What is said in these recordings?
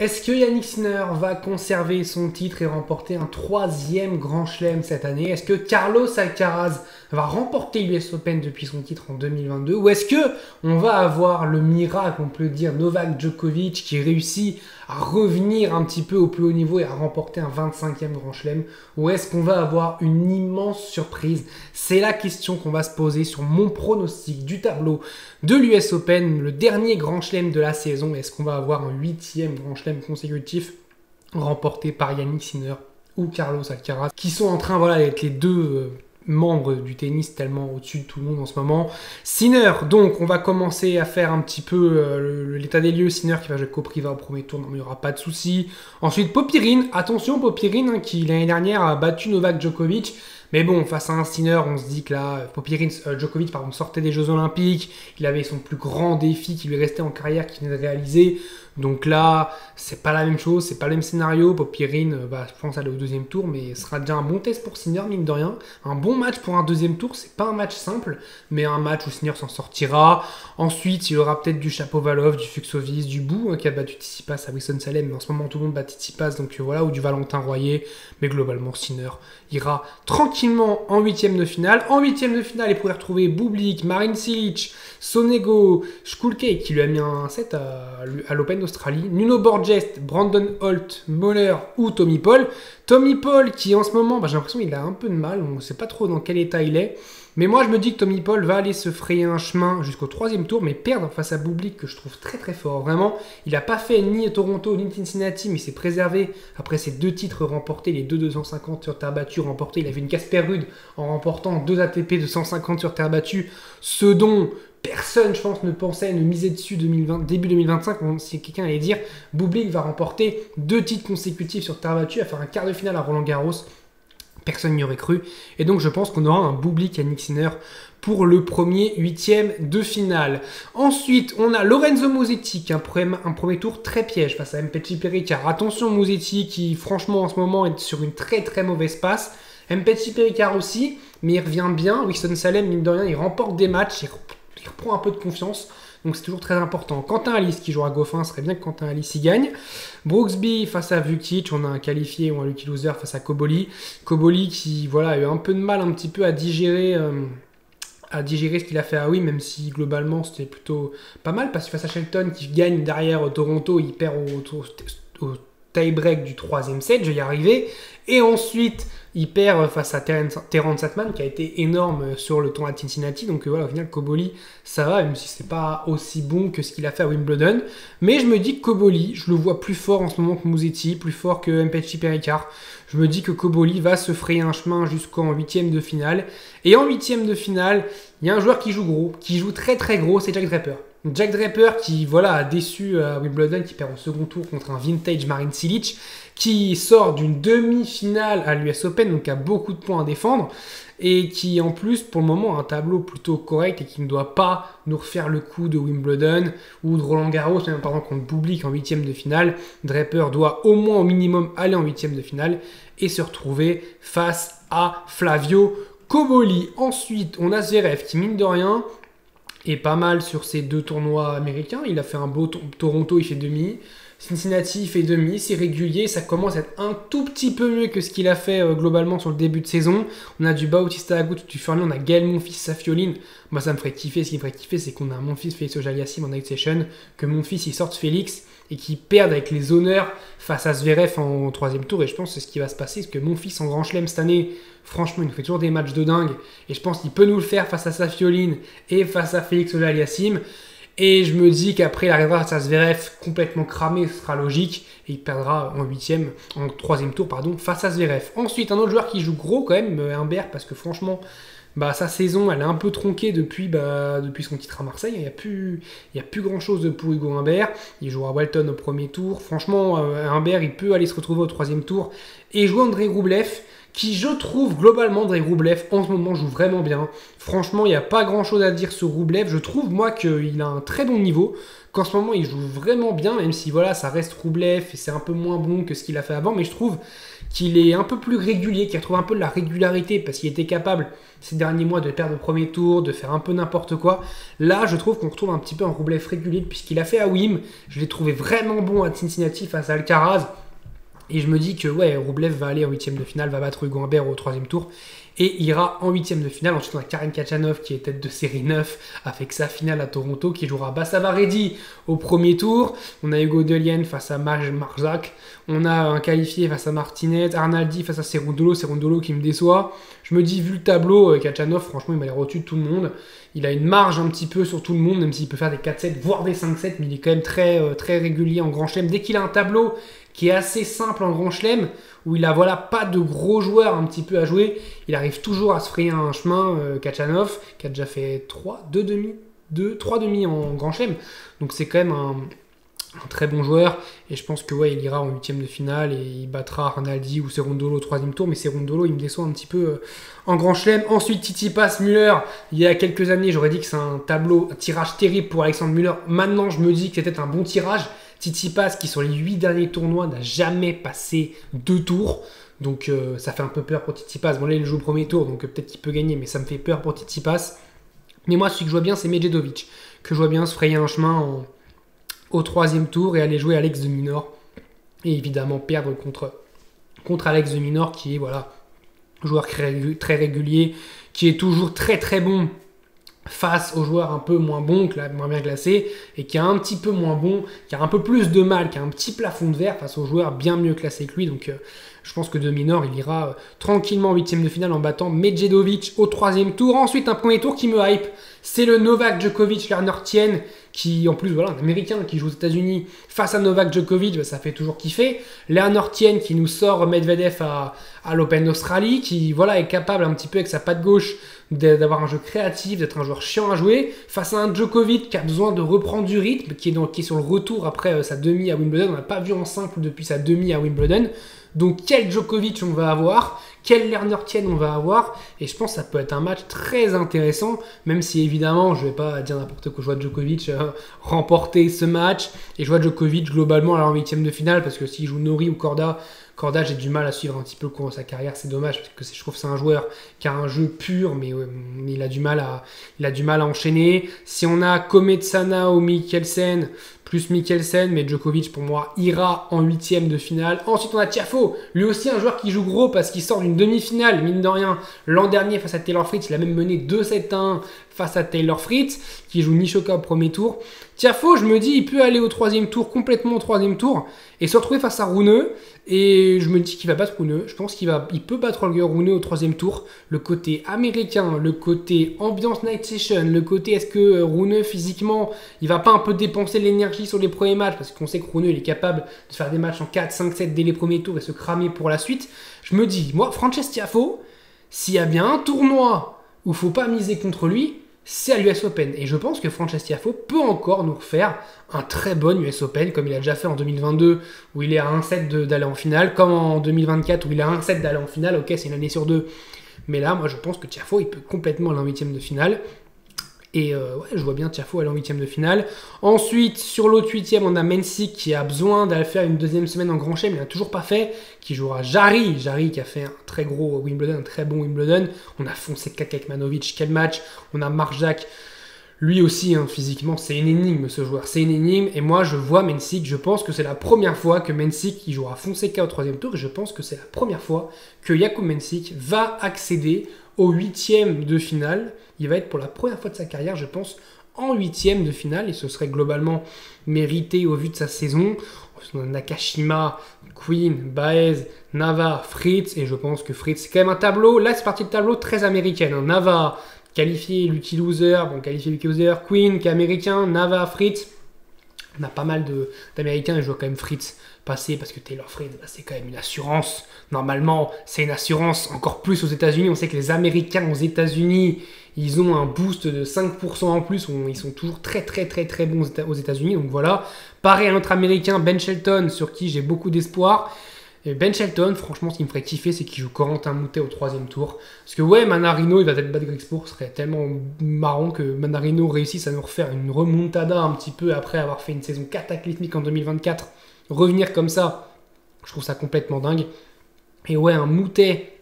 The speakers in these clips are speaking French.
Est-ce que Yannick Sinner va conserver son titre et remporter un troisième grand chelem cette année? Est-ce que Carlos Alcaraz va remporter l'US Open depuis son titre en 2022? Ou est-ce que on va avoir le miracle, on peut dire, Novak Djokovic qui réussit à revenir un petit peu au plus haut niveau et à remporter un 25e grand chelem? Ou est-ce qu'on va avoir une immense surprise? C'est la question qu'on va se poser sur mon pronostic du tableau de l'US Open, le dernier grand chelem de la saison. Est-ce qu'on va avoir un 8e grand chelem consécutif remporté par Yannick Sinner ou Carlos Alcaraz, qui sont en train d'être les deux membres du tennis tellement au-dessus de tout le monde en ce moment. Sinner, donc on va commencer à faire un petit peu l'état des lieux. Sinner qui va jouer Kopriva au premier tour, non mais il n'y aura pas de souci. Ensuite Popyrin, attention Popyrin qui l'année dernière a battu Novak Djokovic. Mais bon, face à un Sinner, on se dit que là, Djokovic sortait des Jeux Olympiques, il avait son plus grand défi qui lui restait en carrière, qu'il venait de réaliser. Donc là, c'est pas la même chose, c'est pas le même scénario. Popyrin, je pense aller au deuxième tour, mais ce sera déjà un bon test pour Sinner, mine de rien. Un bon match pour un deuxième tour, c'est pas un match simple, mais un match où Sinner s'en sortira. Ensuite, il aura peut-être du Shapovalov, du Fuxovics, du Bou, qui a battu Tsitsipas à Winston-Salem, mais en ce moment tout le monde bat Tsitsipas, donc voilà, ou du Valentin Royer. Mais globalement, Sinner ira tranquillement en huitième de finale. En huitième de finale, il pourrait retrouver Bublik, Marin Cilic, Sonego, Skulke, qui lui a mis un set à l'Open d'Australie, Nuno Borges, Brandon Holt, Moller ou Tommy Paul. Tommy Paul qui en ce moment, j'ai l'impression qu'il a un peu de mal, on ne sait pas trop dans quel état il est. Mais moi je me dis que Tommy Paul va aller se frayer un chemin jusqu'au troisième tour, mais perdre face à Bublik que je trouve très très fort. Vraiment, il n'a pas fait ni Toronto ni Cincinnati, mais il s'est préservé après ses deux titres remportés, les deux 250 sur terre battue remportés. Il avait une Casper Ruud en remportant deux ATP de 150 sur terre battue, ce dont personne, je pense, ne misait dessus début 2025. Si quelqu'un allait dire Bublik va remporter deux titres consécutifs sur terre battue, à faire un quart de finale à Roland-Garros, personne n'y aurait cru. Et donc je pense qu'on aura un Bublik Yannick Sinner pour le premier huitième de finale. Ensuite, on a Lorenzo Musetti, un premier tour très piège face à Mpetshi Perricard. Attention Musetti qui, franchement, en ce moment est sur une très très mauvaise passe. Mpetshi Perricard aussi, mais il revient bien. Winston-Salem, mine de rien, il remporte des matchs, il reprend un peu de confiance. Donc c'est toujours très important. Quentin Alice qui joue à Goffin, ce serait bien que Quentin Alice y gagne. Brooksby face à Vukic, on a un qualifié ou un lucky loser face à Koboli. Koboli qui a eu un peu de mal un petit peu à digérer ce qu'il a fait à Wim, même si globalement c'était plutôt pas mal, parce que face à Shelton qui gagne derrière Toronto, il perd au tie-break du troisième set, je vais y arriver. Et ensuite, il perd face à Terrence Satman, qui a été énorme sur le tournoi de Cincinnati. Donc voilà, au final, Koboli, ça va, même si c'est pas aussi bon que ce qu'il a fait à Wimbledon. Mais je me dis que Koboli, je le vois plus fort en ce moment que Musetti, plus fort que Mpetshi Perricard. Je me dis que Koboli va se frayer un chemin jusqu'en huitième de finale. Et en huitième de finale, il y a un joueur qui joue gros, qui joue très très gros, c'est Jack Draper. Jack Draper qui a déçu à Wimbledon, qui perd au second tour contre un vintage Marin Cilic, qui sort d'une demi-finale à l'US Open, donc a beaucoup de points à défendre, et qui en plus pour le moment a un tableau plutôt correct et qui ne doit pas nous refaire le coup de Wimbledon ou de Roland Garros, même par exemple contre Bublik en huitième de finale. Draper doit au moins au minimum aller en huitième de finale et se retrouver face à Flavio Koboli. Ensuite, on a Zverev qui, mine de rien, est pas mal sur ces deux tournois américains. Il a fait un beau Toronto, il fait demi. Cincinnati, il fait demi, c'est régulier, ça commence à être un tout petit peu mieux que ce qu'il a fait globalement sur le début de saison. On a du Bautista Agut, du Furlan, on a Gaël Monfils, Safioline. Moi, ça me ferait kiffer. Ce qui me ferait kiffer, c'est qu'on a un Monfils, Félix Auger-Aliassime en night session, que Monfils, il sorte Félix et qu'il perde avec les honneurs face à Zverev en troisième tour. Et je pense que c'est ce qui va se passer, parce que Monfils en Grand Chelem cette année, franchement, il nous fait toujours des matchs de dingue. Et je pense qu'il peut nous le faire face à Safioline et face à Félix Auger-Aliassime. Et je me dis qu'après, il arrivera à Zverev complètement cramé, ce sera logique. Et il perdra en troisième tour, face à Zverev. Ensuite, un autre joueur qui joue gros quand même, Humbert, parce que franchement, sa saison, elle est un peu tronquée depuis son titre à Marseille. Il n'y a plus grand chose pour Hugo Humbert. Il joue à Walton au premier tour. Franchement, Humbert, il peut aller se retrouver au troisième tour et jouer André Roublev, qui, je trouve, globalement, Andrei Roublev, en ce moment, joue vraiment bien. Franchement, il n'y a pas grand-chose à dire sur Roublev. Je trouve, moi, qu'il a un très bon niveau, qu'en ce moment, il joue vraiment bien, même si, voilà, ça reste Roublev et c'est un peu moins bon que ce qu'il a fait avant, mais je trouve qu'il est un peu plus régulier, qu'il retrouve un peu de la régularité, parce qu'il était capable, ces derniers mois, de perdre au premier tour, de faire un peu n'importe quoi. Là, je trouve qu'on retrouve un petit peu un Roublev régulier, puisqu'il a fait à Wim. Je l'ai trouvé vraiment bon à Cincinnati face à Alcaraz. Et je me dis que ouais, Roublev va aller en huitième de finale, va battre Hugo Humbert au troisième tour et ira en huitième de finale. Ensuite, on a Karen Khachanov qui est tête de série 9 avec sa finale à Toronto qui jouera Basavaredi au premier tour. On a Hugo Dellien face à Marzak. On a un qualifié face à Martinez. Arnaldi face à Cerundolo qui me déçoit. Je me dis, vu le tableau, Khachanov, franchement, il m'a l'air au-dessus de tout le monde. Il a une marge un petit peu sur tout le monde, même s'il peut faire des 4-7, voire des 5-7, mais il est quand même très régulier en grand chelem. Dès qu'il a un tableau qui est assez simple en grand chelem, où il a voilà, pas de gros joueurs un petit peu à jouer, il arrive toujours à se frayer un chemin, Khachanov, qui a déjà fait 3 demi en grand chelem. Donc c'est quand même un très bon joueur, et je pense que ouais, il ira en huitième de finale et il battra Arnaldi ou Cerundolo au troisième tour, mais Cerundolo il me déçoit un petit peu en grand chelem. Ensuite Tsitsipas, Müller, il y a quelques années j'aurais dit que c'est un tirage terrible pour Alexandre Müller. Maintenant je me dis que c'était un bon tirage. Tsitsipas qui sur les 8 derniers tournois n'a jamais passé 2 tours, donc ça fait un peu peur pour Tsitsipas. Bon là il joue au premier tour, donc peut-être qu'il peut gagner, mais ça me fait peur pour Tsitsipas. Mais moi celui que je vois bien c'est Medjedovic, que je vois bien se frayer un chemin au troisième tour et aller jouer Alex de Minaur, et évidemment perdre contre Alex de Minaur qui est voilà, joueur très régulier, qui est toujours très bon face aux joueurs un peu moins bons, moins bien classés, et qui est un petit peu moins bon, qui a un peu plus de mal, qui a un petit plafond de verre face aux joueurs bien mieux classés que lui. Donc je pense que de Minaur, il ira tranquillement en huitième de finale en battant Medjedovic au troisième tour. Ensuite, un premier tour qui me hype, c'est le Novak Djokovic Lerner Tien, qui en plus, voilà, un Américain qui joue aux États-Unis face à Novak Djokovic, ça fait toujours kiffer. Lerner Tien qui nous sort Medvedev à l'Open d'Australie, qui voilà, est capable un petit peu avec sa patte gauche d'avoir un jeu créatif, d'être un joueur chiant à jouer, face à un Djokovic qui a besoin de reprendre du rythme, qui est sur le retour après sa demi à Wimbledon. On n'a pas vu en simple depuis sa demi à Wimbledon. Donc quel Djokovic on va avoir, quel Lerner Tien on va avoir, et je pense que ça peut être un match très intéressant, même si évidemment je ne vais pas dire n'importe quoi, je vois Djokovic remporter ce match, et je vois Djokovic globalement aller en huitième de finale, parce que s'il joue Norrie ou Korda, j'ai du mal à suivre un petit peu le cours de sa carrière, c'est dommage, parce que je trouve que c'est un joueur qui a un jeu pur, mais il a du mal à enchaîner. Si on a Kometsana ou Mikkelsen, plus Mikkelsen, mais Djokovic pour moi ira en huitième de finale. Ensuite on a Tiafoe, lui aussi un joueur qui joue gros parce qu'il sort d'une demi-finale, mine de rien, l'an dernier face à Taylor Fritz, il a même mené 2-7-1 face à Taylor Fritz, qui joue Nishoka au premier tour. Tiafoe, je me dis, il peut aller au troisième tour, complètement au troisième tour, et se retrouver face à Rune, et je me dis qu'il va battre Rune. Je pense qu'il peut battre Holger Rune au troisième tour. Le côté américain, le côté ambiance night session, le côté est-ce que Rune physiquement, il va pas un peu dépenser l'énergie sur les premiers matchs, parce qu'on sait que Rune il est capable de faire des matchs en 4, 5, 7 dès les premiers tours et se cramer pour la suite. Je me dis, moi, Frances Tiafoe, s'il y a bien un tournoi où il ne faut pas miser contre lui, c'est à l'US Open. Et je pense que Frances Tiafoe peut encore nous refaire un très bon US Open, comme il a déjà fait en 2022, où il est à 1-7 d'aller en finale, comme en 2024, où il est à 1-7 d'aller en finale. Ok, c'est une année sur deux. Mais là, moi, je pense que Tiafoe, il peut complètement aller en huitième de finale. Et ouais, je vois bien Tiafoe aller en huitième de finale. Ensuite, sur l'autre huitième, on a Mensik qui a besoin d'aller faire une deuxième semaine en grand chelem, mais il n'a toujours pas fait, qui jouera Jarry qui a fait un très gros Wimbledon, un très bon Wimbledon. On a Fonseca Kekmanovic, quel match. On a Marjak, lui aussi, hein, physiquement, c'est une énigme ce joueur, c'est une énigme. Et moi, je vois Mensik, je pense que c'est la première fois que Mensik il jouera Fonseca au troisième tour, et je pense que c'est la première fois que Jakub Mensik va accéder au huitième de finale. Il va être pour la première fois de sa carrière, je pense, en huitième de finale, et ce serait globalement mérité au vu de sa saison. On a Nakashima, Queen, Baez, Nava, Fritz, et je pense que Fritz, c'est quand même un tableau, là c'est parti de tableau très américain. Hein. Nava, qualifié Lucky Loser, Queen qui est américain, Nava, Fritz. On a pas mal d'Américains, et je vois quand même Fritz passer, parce que Taylor Fritz, c'est quand même une assurance. Normalement, c'est une assurance encore plus aux États-Unis. On sait que les Américains aux États-Unis, ils ont un boost de 5% en plus. Ils sont toujours très bons aux États-Unis. Donc voilà. Pareil, un autre Américain, Ben Shelton, sur qui j'ai beaucoup d'espoir. Et Ben Shelton, franchement, ce qui me ferait kiffer, c'est qu'il joue Corentin Moutet au 3e tour. Parce que ouais, Manarino, il va peut-être battre Grexpour. Ce serait tellement marrant que Manarino réussisse à nous refaire une remontada un petit peu après avoir fait une saison cataclysmique en 2024. Revenir comme ça, je trouve ça complètement dingue. Et ouais, un Moutet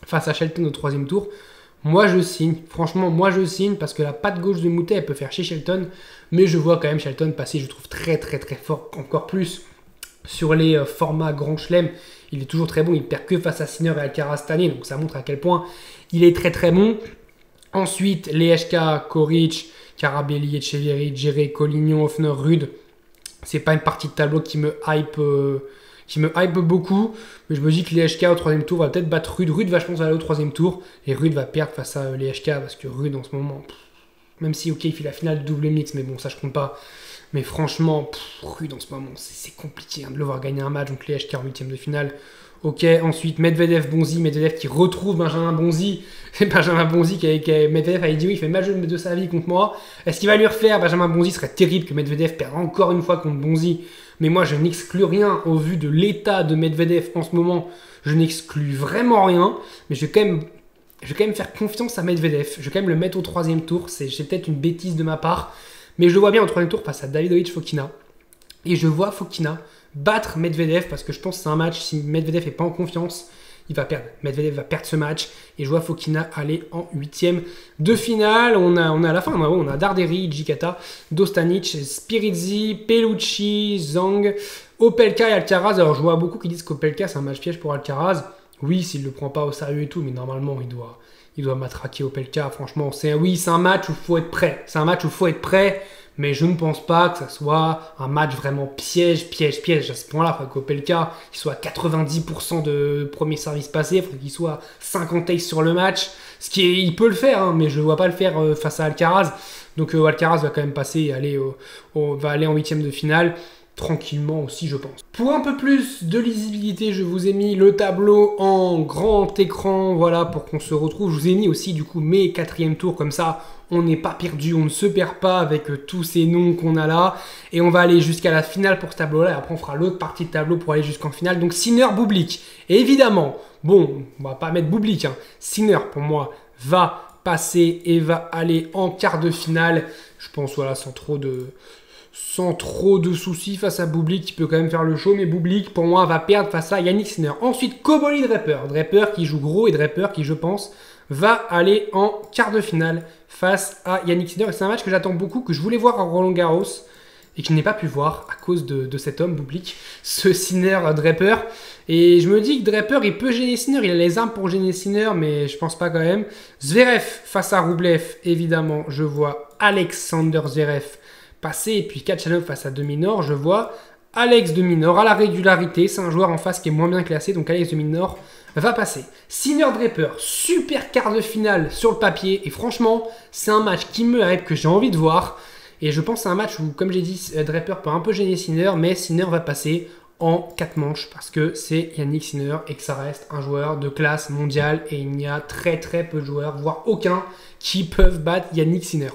face à Shelton au 3e tour, moi je signe. Franchement, moi je signe parce que la patte gauche de Moutet, elle peut faire chez Shelton. Mais je vois quand même Shelton passer, je trouve très très très fort, encore plus sur les formats Grand Chelem. Il est toujours très bon, il perd que face à Sinner et Alcaraz cette année, donc ça montre à quel point il est très très bon. Ensuite, Lehečka, Koric, Karabelli, Etcheverry, Djere, Collignon, Hoffner, Rude. C'est pas une partie de tableau qui me hype beaucoup, mais je me dis que Lehečka au 3e tour va peut-être battre Rude. Rude va, je pense, aller au 3e tour, et Rude va perdre face à Lehečka, parce que Rude en ce moment, même si ok il fait la finale de double mix, mais bon ça je compte pas. Mais franchement, Rude en ce moment, c'est compliqué de le voir gagner un match. Donc Lehečka en 8e de finale. Ok, ensuite Medvedev, Bonzi. Medvedev qui retrouve Benjamin Bonzi. Benjamin Bonzi qui Medvedev avait dit oui, il fait le match de sa vie contre moi. Est-ce qu'il va lui refaire Benjamin Bonzi? Ce serait terrible que Medvedev perde encore une fois contre Bonzi. Mais moi, je n'exclus rien au vu de l'état de Medvedev en ce moment. Je n'exclus vraiment rien. Mais je vais quand même faire confiance à Medvedev. Je vais quand même le mettre au 3e tour. C'est peut-être une bêtise de ma part. Mais je le vois bien au 3e tour face à Davidovich Fokina. Et je vois Fokina battre Medvedev parce que je pense que c'est un match, si Medvedev n'est pas en confiance, il va perdre. Medvedev va perdre ce match. Et je vois Fokina aller en 8e de finale. On a à la fin, on a Darderi, Jikata, Dostanic, Spirizzi, Pelucci, Zhang, Opelka et Alcaraz. Alors je vois beaucoup qui disent qu'Opelka c'est un match piège pour Alcaraz. Oui, s'il ne le prend pas au sérieux et tout, mais normalement il doit matraquer Opelka. Franchement, c'est un match où il faut être prêt. C'est un match où il faut être prêt, mais je ne pense pas que ça soit un match vraiment piège à ce point-là. Il faut qu'Opelka soit à 90% de premier service passé, il faut qu'il soit 50 aces sur le match. Il peut le faire, hein, mais je ne vois pas le faire face à Alcaraz. Donc Alcaraz va quand même passer et va aller en 8e de finale. Tranquillement aussi, je pense. Pour un peu plus de lisibilité, je vous ai mis le tableau en grand écran, voilà, pour qu'on se retrouve. Je vous ai mis aussi, du coup, mes 4e tours, comme ça, on n'est pas perdu, on ne se perd pas avec tous ces noms qu'on a là. Et on va aller jusqu'à la finale pour ce tableau-là, et après on fera l'autre partie de tableau pour aller jusqu'en finale. Donc Sinner, Bublik. Et évidemment, bon, on va pas mettre Bublik, hein. Sinner, pour moi, va passer et va aller en quart de finale. Je pense, voilà, sans trop de soucis face à Bublik qui peut quand même faire le show, mais Bublik pour moi va perdre face à Yannick Sinner. Ensuite Koboli Draper qui joue gros et Draper qui je pense va aller en quart de finale face à Yannick Sinner. Et c'est un match que j'attends beaucoup, que je voulais voir à Roland Garros et que je n'ai pas pu voir à cause de cet homme Bublik, ce Sinner Draper. Et je me dis que Draper il peut gêner Sinner, il a les armes pour gêner Sinner, mais je pense pas quand même. Zverev face à Rublev, évidemment je vois Alexander Zverev passer, et puis Kachanov face à de Minaur, je vois Alex de Minaur à la régularité, c'est un joueur en face qui est moins bien classé, donc Alex de Minaur va passer. Sinner Draper, super quart de finale sur le papier, et franchement, c'est un match qui me hype, que j'ai envie de voir, et je pense que c'est un match où, comme j'ai dit, Draper peut un peu gêner Sinner, mais Sinner va passer en 4 manches, parce que c'est Yannick Sinner, et que ça reste un joueur de classe mondiale, et il y a très très peu de joueurs, voire aucun, qui peuvent battre Yannick Sinner.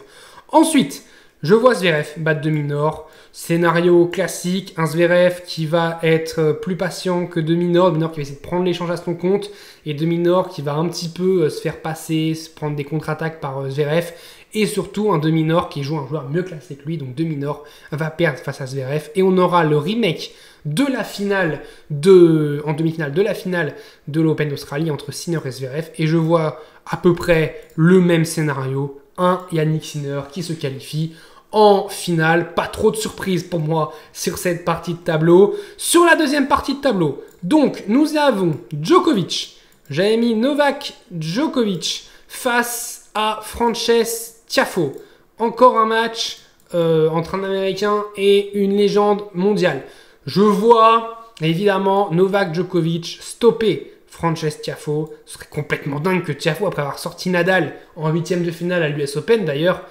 Ensuite, je vois Zverev battre de Minaur. Scénario classique, un Zverev qui va être plus patient que de Minaur. De Minaur qui va essayer de prendre l'échange à son compte. Et de Minaur qui va un petit peu se faire passer, se prendre des contre-attaques par Zverev. Et surtout un de Minaur qui joue un joueur mieux classé que lui. Donc de Minaur va perdre face à Zverev. Et on aura le remake de la finale en demi-finale de la finale de l'Open d'Australie entre Sinner et Zverev. Et je vois à peu près le même scénario. Un Yannick Sinner qui se qualifie en finale. Pas trop de surprises pour moi sur cette partie de tableau. Sur la deuxième partie de tableau, donc nous avons Djokovic. J'avais mis Novak Djokovic face à Frances Tiafoe. Encore un match entre un Américain et une légende mondiale. Je vois évidemment Novak Djokovic stopper Frances Tiafoe. Ce serait complètement dingue que Tiafoe, après avoir sorti Nadal en 8e de finale à l'US Open, d'ailleurs,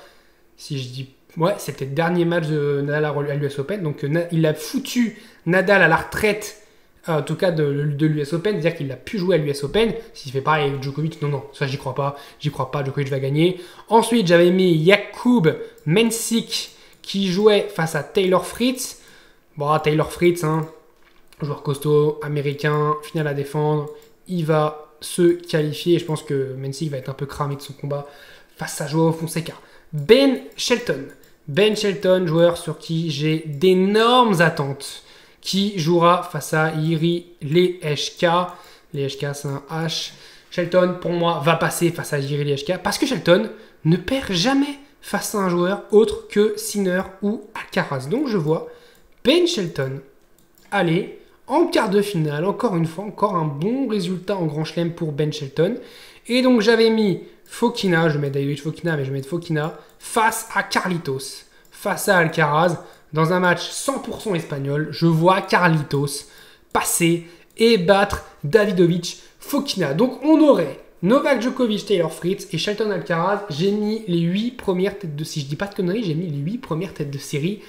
si je dis ouais, c'était le dernier match de Nadal à l'US Open. Donc il a foutu Nadal à la retraite, en tout cas de l'US Open. C'est-à-dire qu'il a pu jouer à l'US Open. S'il fait pareil avec Djokovic, non, ça j'y crois pas. J'y crois pas, Djokovic va gagner. Ensuite, j'avais mis Jakub Mensik qui jouait face à Taylor Fritz. Bon, Taylor Fritz, hein. joueur costaud, américain, finale à défendre, il va se qualifier. Je pense que Mensik va être un peu cramé de son combat face à Joao Fonseca. Ben Shelton. Ben Shelton, joueur sur qui j'ai d'énormes attentes, qui jouera face à Jiri Lehečka. Lehečka, c'est un H. Shelton, pour moi, va passer face à Jiri Lehečka parce que Shelton ne perd jamais face à un joueur autre que Sinner ou Alcaraz. Donc je vois Ben Shelton aller en quart de finale, encore une fois, encore un bon résultat en Grand Chelem pour Ben Shelton. Et donc j'avais mis Fokina, je mets David Fokina, mais je mets Fokina, face à Carlitos, face à Alcaraz, dans un match 100% espagnol. Je vois Carlitos passer et battre Davidovich Fokina. Donc on aurait Novak Djokovic, Taylor Fritz et Shelton Alcaraz. J'ai mis les 8 premières têtes de... Si je dis pas de conneries, j'ai mis les 8 premières têtes de série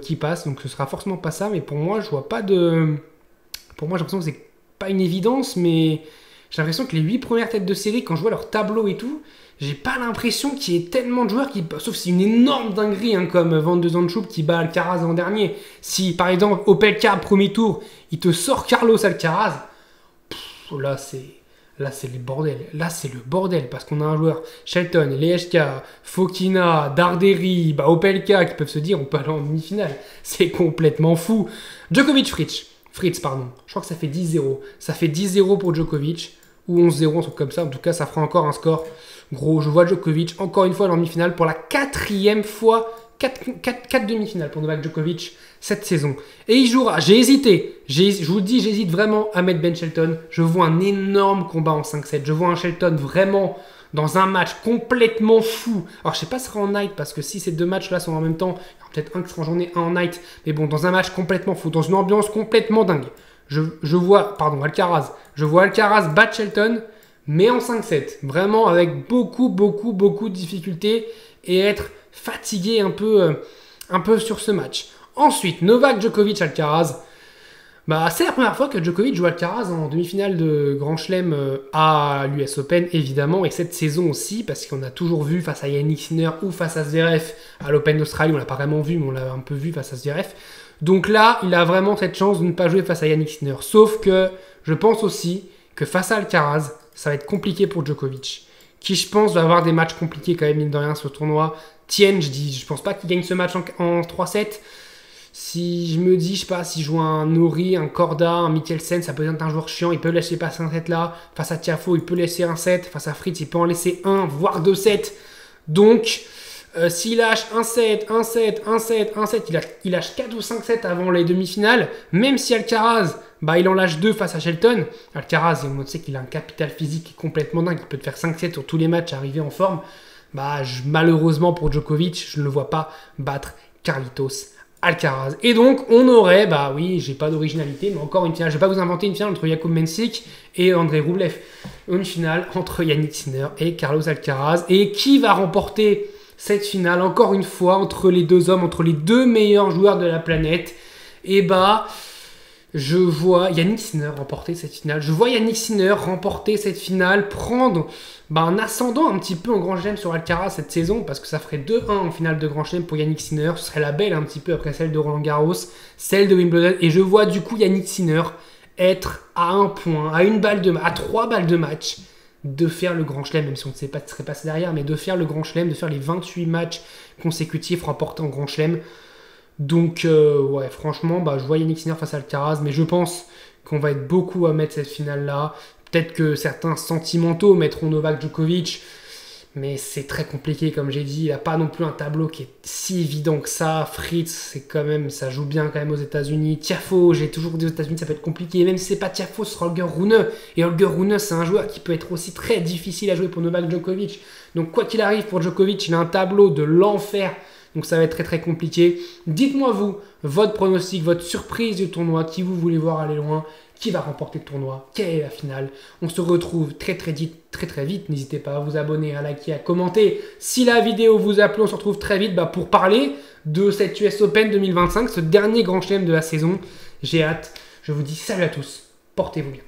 qui passent. Donc ce sera forcément pas ça, mais pour moi, je vois pas de... Pour moi, j'ai l'impression que c'est pas une évidence, mais j'ai l'impression que les 8 premières têtes de série, quand je vois leur tableau et tout, j'ai pas l'impression qu'il y ait tellement de joueurs qui... Sauf si c'est une énorme dinguerie, hein, comme Van de Zandschulp qui bat Alcaraz en dernier. Si, par exemple, Opelka, premier tour, il te sort Carlos Alcaraz, là, c'est le bordel. Là, c'est le bordel, parce qu'on a un joueur, Shelton, Lehečka, Fokina, Darderi, Opelka, qui peuvent se dire, on peut aller en demi-finale. C'est complètement fou. Djokovic, Fritz, pardon. Je crois que ça fait 10-0. Ça fait 10-0 pour Djokovic, ou 11-0, un truc comme ça. En tout cas, ça fera encore un score gros. Je vois Djokovic, encore une fois, en demi-finale, pour la 4e fois, 4 demi-finales pour Novak Djokovic cette saison. Et il jouera, j'ai hésité, je vous le dis, j'hésite vraiment à mettre Ben Shelton. Je vois un énorme combat en 5-7. Je vois un Shelton vraiment dans un match complètement fou. Alors je sais pas si ce sera en night, parce que si ces deux matchs-là sont en même temps, il y aura peut-être un qui sera en journée, un en night. Mais bon, dans un match complètement fou, dans une ambiance complètement dingue. Je vois, Alcaraz. Je vois Alcaraz battre Shelton, mais en 5-7. Vraiment avec beaucoup de difficultés et être fatigué un peu sur ce match. Ensuite, Novak Djokovic Alcaraz. C'est la première fois que Djokovic joue Alcaraz en demi-finale de Grand Chelem à l'US Open, évidemment, et cette saison aussi, parce qu'on a toujours vu face à Yannick Sinner ou face à Zverev à l'Open d'Australie, on l'a pas vraiment vu, mais on l'a un peu vu face à Zverev. Donc là, il a vraiment cette chance de ne pas jouer face à Yannick Sinner. Sauf que je pense aussi que face à Alcaraz, ça va être compliqué pour Djokovic, qui je pense va avoir des matchs compliqués quand même, mine de rien, ce tournoi. Tienne, je pense pas qu'il gagne ce match en 3-7. Si je me dis, je sais pas, si je joue un Nori, un Korda, un Mikkelsen, ça peut être un joueur chiant, il peut laisser passer un 7 là. Face à Tiafoe, il peut laisser un 7. Face à Fritz, il peut en laisser un, voire 2 sets. Donc, s'il lâche un 7, il lâche 4 ou 5 sets avant les demi-finales. Même si Alcaraz, il en lâche 2 face à Shelton. Alcaraz, on sait qu'il a un capital physique complètement dingue. Il peut te faire 5 sets sur tous les matchs, arriver en forme. Malheureusement pour Djokovic, je ne le vois pas battre Carlitos Alcaraz. Et donc, on aurait, oui, j'ai pas d'originalité, mais encore une finale. Je vais pas vous inventer une finale entre Jakub Mensik et Andrei Rublev. Une finale entre Yannick Sinner et Carlos Alcaraz. Et qui va remporter cette finale, encore une fois, entre les deux hommes, entre les deux meilleurs joueurs de la planète? Et je vois Yannick Sinner remporter cette finale. Je vois Yannick Sinner remporter cette finale, prendre un ascendant un petit peu en Grand Chelem sur Alcaraz cette saison, parce que ça ferait 2-1 en finale de Grand Chelem pour Yannick Sinner. Ce serait la belle un petit peu après celle de Roland Garros, celle de Wimbledon. Et je vois du coup Yannick Sinner être à 1 point, à 3 balles de match de faire le Grand Chelem, même si on ne sait pas ce qui serait passé derrière, mais de faire le Grand Chelem, de faire les 28 matchs consécutifs remportés en Grand Chelem. Donc, franchement, je vois Yannick Sinner face à Alcaraz, mais je pense qu'on va être beaucoup à mettre cette finale-là. Peut-être que certains sentimentaux mettront Novak Djokovic, mais c'est très compliqué, comme j'ai dit. Il n'a pas non plus un tableau qui est si évident que ça. Fritz, c'est quand même, ça joue bien quand même aux États-Unis. Tiafoe, j'ai toujours dit aux États-Unis, ça peut être compliqué. Même si c'est pas Tiafoe, ce sera Holger Rune. Et Holger Rune, c'est un joueur qui peut être aussi très difficile à jouer pour Novak Djokovic. Donc, quoi qu'il arrive pour Djokovic, il a un tableau de l'enfer. Donc ça va être très très compliqué. Dites-moi vous, votre pronostic, votre surprise du tournoi, qui vous voulez voir aller loin, qui va remporter le tournoi, quelle est la finale. On se retrouve très vite. N'hésitez pas à vous abonner, à liker, à commenter. Si la vidéo vous a plu, on se retrouve très vite pour parler de cette US Open 2025, ce dernier grand chelem de la saison. J'ai hâte. Je vous dis salut à tous. Portez-vous bien.